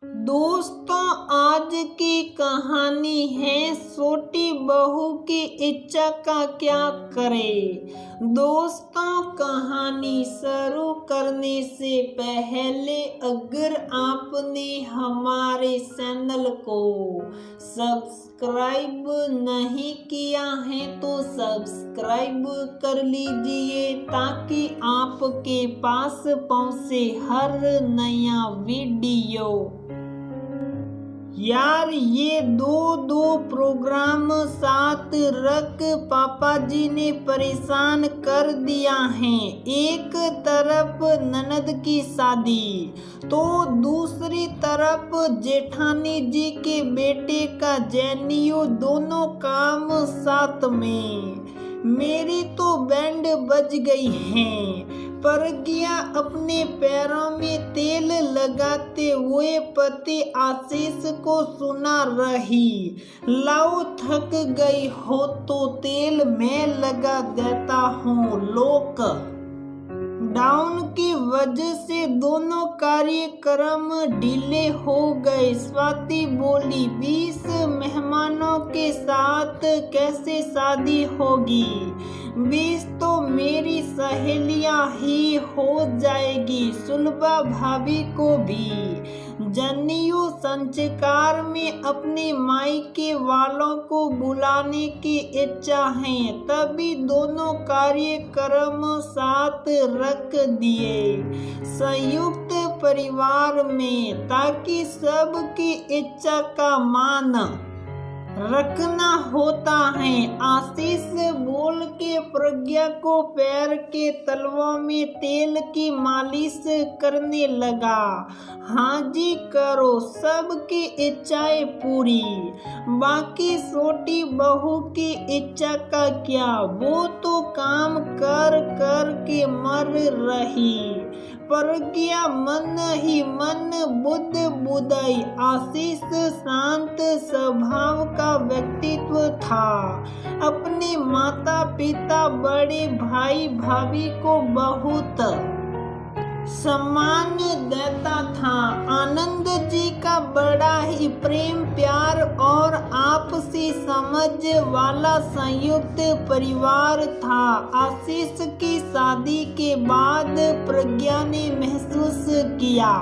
दोस्तों, आज की कहानी है छोटी बहू की इच्छा का क्या करे। दोस्तों, कहानी शुरू करने से पहले अगर आपने हमारे चैनल को सब्सक्राइब नहीं किया है तो सब्सक्राइब कर लीजिए ताकि आपके पास पहुंचे हर नया वीडियो। यार, ये दो प्रोग्राम साथ रख पापा जी ने परेशान कर दिया है। एक तरफ ननद की शादी तो दूसरी तरफ जेठानी जी के बेटे का जनेऊ, दोनों काम साथ में। मेरी तो बैंड बज गई है। प्रज्ञा अपने पैरों में तेल लगाते हुए पति आशीष को सुना रही, लाओ थक गई हो तो तेल मैं लगा देता हूँ। लॉकडाउन की वजह से दोनों कार्यक्रम डिले हो गए। स्वाति बोली, 20 मेहमानों के साथ कैसे शादी होगी? 20 तो मेरी सहेलियां ही हो जाएगी। सुलभा भाभी को भी जनेऊ संस्कार में अपने मायके वालों को बुलाने की इच्छा है, तभी दोनों कार्यक्रम साथ रख दिए संयुक्त परिवार में, ताकि सबकी इच्छा का मान रखना होता है। आशीष बोल के प्रज्ञा को पैर के तलवों में तेल की मालिश करने लगा। हाँ जी, करो, सबकी इच्छाएं पूरी। बाकी छोटी बहू की इच्छा का क्या, वो तो काम कर कर के मर रही। प्रज्ञा मन ही मन बुद्ध बुदाई। आशीष शांत स्वभाव का व्यक्तित्व था। अपने माता पिता, बड़े भाई भाभी को बहुत सम्मान देता था। आनंद जी का बड़ा ही प्रेम प्यार और आपसी समझ वाला संयुक्त परिवार था। आशीष की शादी के बाद प्रज्ञा ने महसूस किया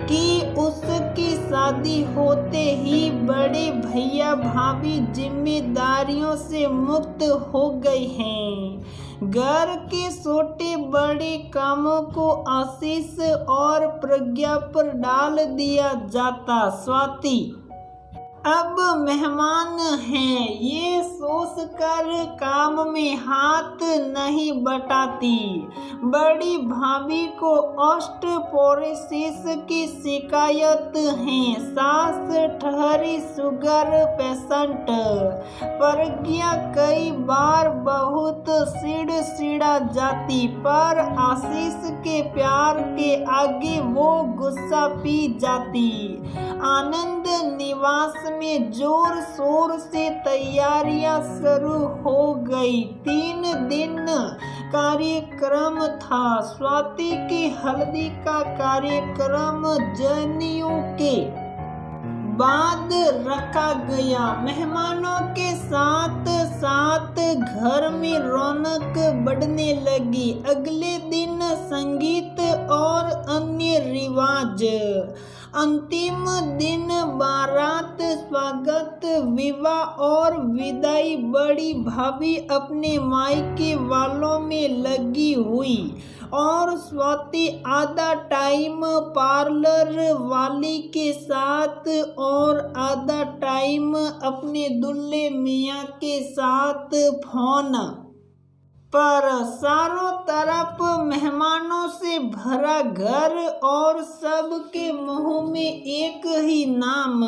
कि उसकी शादी होते ही बड़े भैया भाभी जिम्मेदारियों से मुक्त हो गए हैं। घर के छोटे बड़े कामों को आशीष और प्रज्ञा पर डाल दिया जाता। स्वाति अब मेहमान हैं, ये सोचकर काम में हाथ नहीं बटाती। बड़ी भाभी को ऑस्टियोपोरोसिस की शिकायत है। सास ठहरी शुगर पेशेंट। प्रज्ञा कई बार बहुत चिड़चिड़ा जाती, पर आशीष के प्यार के आगे वो गुस्सा पी जाती। आनंद निवास में जोर शोर से तैयारियां शुरू हो गई। 3 दिन कार्यक्रम था। स्वाति की हल्दी का कार्यक्रम जनेऊ के बाद रखा गया। मेहमानों के साथ साथ घर में रौनक बढ़ने लगी। अगले दिन संगीत और अन्य रिवाज। अंतिम दिन बारात, स्वागत, विवाह और विदाई। बड़ी भाभी अपने मायके वालों में लगी हुई और स्वाति आधा टाइम पार्लर वाली के साथ और आधा टाइम अपने दुल्हे मियाँ के साथ फोन पर। चारों तरफ मेहमानों से भरा घर और सबके मुंह में एक ही नाम,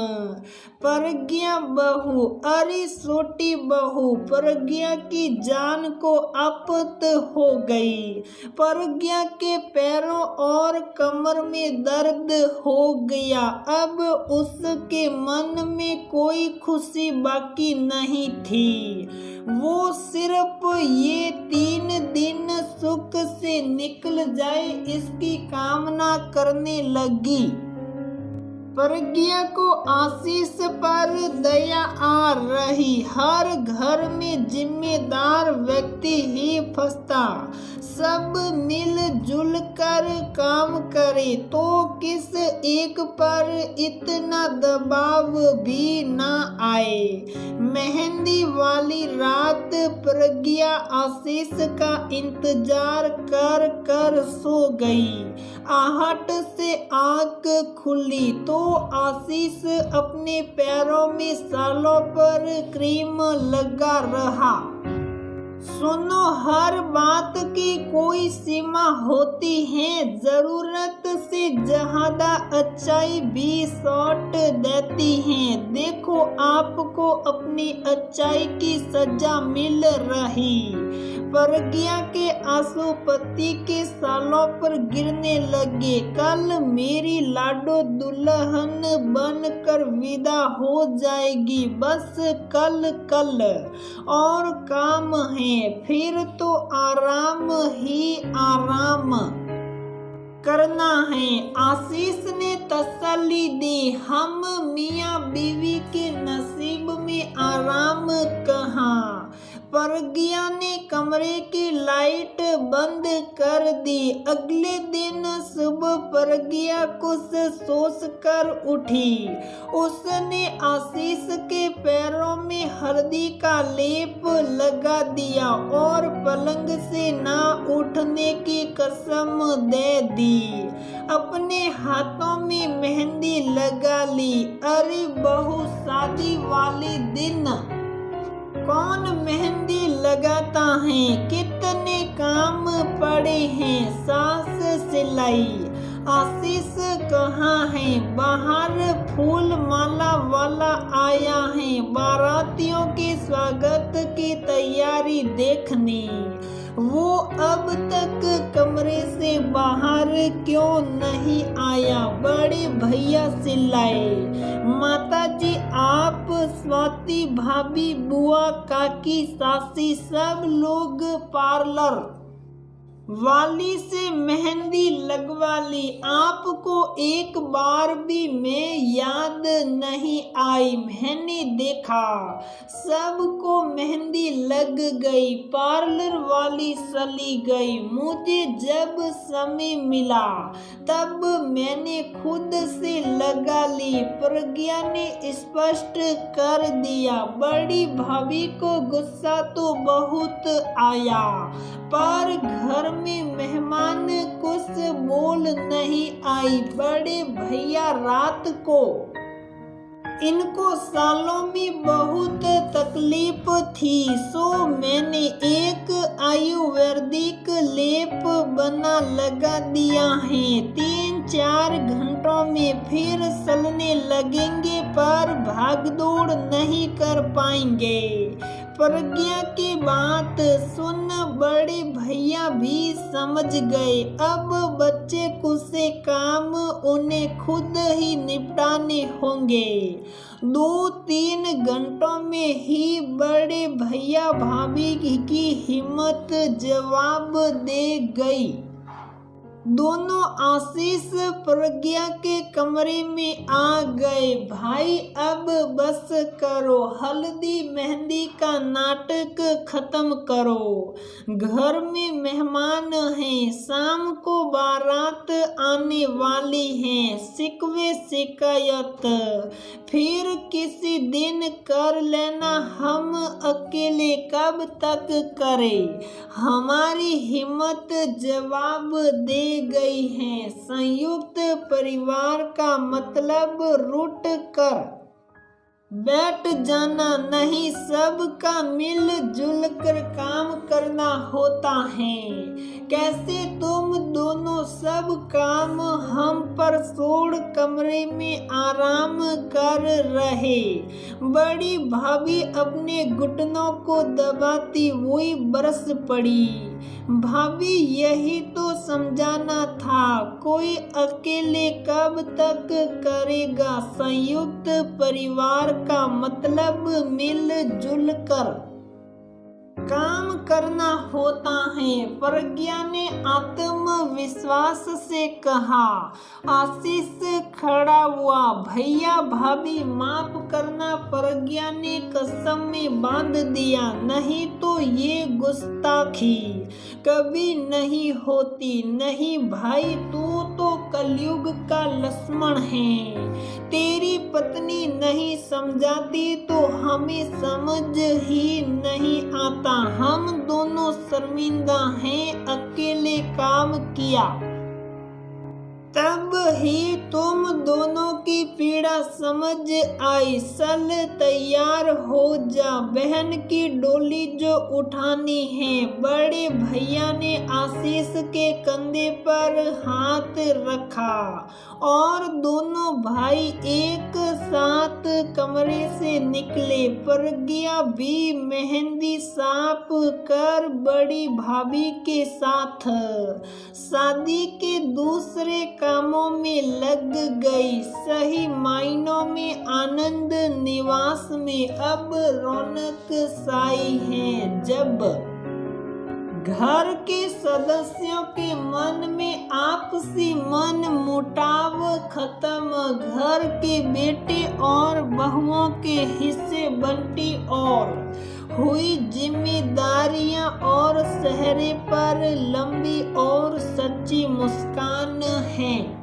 प्रज्ञा बहू। अरे छोटी बहू, प्रज्ञा की जान को आफत हो गई। प्रज्ञा के पैरों और कमर में दर्द हो गया। अब उसके मन में कोई खुशी बाकी नहीं थी। वो सिर्फ ये 3 दिन सुख से निकल जाए इसकी कामना करने लगी। प्रज्ञा को आशीष पर दया आ रही। हर घर में जिम्मेदार व्यक्ति ही फंसता। सब मिलजुल कर काम करे तो किस एक पर इतना दबाव भी ना आए। मेहंदी वाली रात प्रज्ञा आशीष का इंतजार कर कर सो गई। आहट से आंख खुली तो आशीष अपने पैरों में सालों पर क्रीम लगा रहा। सुनो, हर बात की कोई सीमा होती है। जरूरत से ज्यादा अच्छाई भी सौट देती है। देखो, आपको अपनी अच्छाई की सजा मिल रही। प्रज्ञा के आंसू पति के सालों पर गिरने लगे। कल मेरी लाडो दुल्हन बनकर विदा हो जाएगी। बस कल कल और काम है, फिर तो आराम ही आराम करना है। आशीष ने तसल्ली दी। हम मियाँ बीवी के नसीब में आराम कहाँ। प्रज्ञा ने कमरे की लाइट बंद कर दी। अगले दिन सुबह प्रज्ञा कुछ सोच कर उठी। उसने आशीष के पैरों में हल्दी का लेप लगा दिया और पलंग से ना उठने की कसम दे दी। अपने हाथों में मेहंदी लगा ली। अरे बहू, शादी वाले दिन कौन मेहंदी लगाता है? कितने काम पड़े हैं। सास सिलाई। आशीष कहाँ है? बाहर फूल माला वाला आया है बारातियों के स्वागत की तैयारी देखने। वो अब तक कमरे से बाहर क्यों नहीं आया? बड़े भैया चिल्लाए। माताजी, आप, स्वाति भाभी, बुआ, काकी, सासी सब लोग पार्लर वाली से मेहंदी लगवा ली। आपको एक बार भी मैं याद नहीं आई। मैंने देखा सबको मेहंदी लग गई। पार्लर वाली चली गई। मुझे जब समय मिला तब मैंने खुद से लगा ली। प्रज्ञा ने स्पष्ट कर दिया। बड़ी भाभी को गुस्सा तो बहुत आया, पर घर में मेहमान कुछ बोल नहीं आई। बड़े भैया रात को इनको सालों में बहुत तकलीफ थी, सो मैंने एक आयुर्वेदिक लेप बना लगा दिया है। 3-4 घंटों में फिर चलने लगेंगे, पर भागदौड़ नहीं कर पाएंगे। प्रज्ञा की बात सुन बड़े भैया भी समझ गए। अब बच्चे कुछ काम उन्हें खुद ही निपटाने होंगे। 2-3 घंटों में ही बड़े भैया भाभी की हिम्मत जवाब दे गई। दोनों आशीष प्रज्ञा के कमरे में आ गए। भाई, अब बस करो, हल्दी मेहंदी का नाटक खत्म करो। घर में मेहमान हैं, शाम को बारात आने वाली है। शिकवे शिकायत फिर किसी दिन कर लेना, हम अकेले कब तक करें। हमारी हिम्मत जवाब दे गई है। संयुक्त परिवार का मतलब रुट कर बैठ जाना नहीं, सबका मिलजुल कर काम करना होता है। कैसे तुम दोनों सब काम हम पर छोड़ कमरे में आराम कर रहे। बड़ी भाभी अपने घुटनों को दबाती हुई बरस पड़ी। भाभी, यही तो समझाना था, कोई अकेले कब तक करेगा। संयुक्त परिवार का मतलब मिलजुल कर काम करना होता है। प्रज्ञा ने आत्मविश्वास से कहा। आशीष खड़ा हुआ। भैया भाभी माफ करना, प्रज्ञा ने कसम में बांध दिया, नहीं तो ये गुस्ताखी कभी नहीं होती। नहीं भाई, तू तो कलयुग का लक्ष्मण है। तेरी पत्नी नहीं समझाती तो हमें समझ ही नहीं आता। हम दोनों शर्मिंदा हैं, अकेले काम किया। तब ही तुम दोनों की पीड़ा समझ आई। चल तैयार हो जा, बहन की डोली जो उठानी है। बड़े भैया ने आशीष के कंधे पर हाथ रखा और दोनों भाई एक साथ कमरे से निकले। प्रज्ञा भी मेहंदी साफ कर बड़ी भाभी के साथ शादी के दूसरे कामों में लग गई। सही मायनों में आनंद निवास में अब रौनक छाई है, जब घर के सदस्यों के मन में आपसी मन मुटाव खत्म। घर के बेटे और बहुओं के हिस्से बंटी और हुई जिम्मेदारियां और चेहरे पर लंबी और सच्ची मुस्कान है।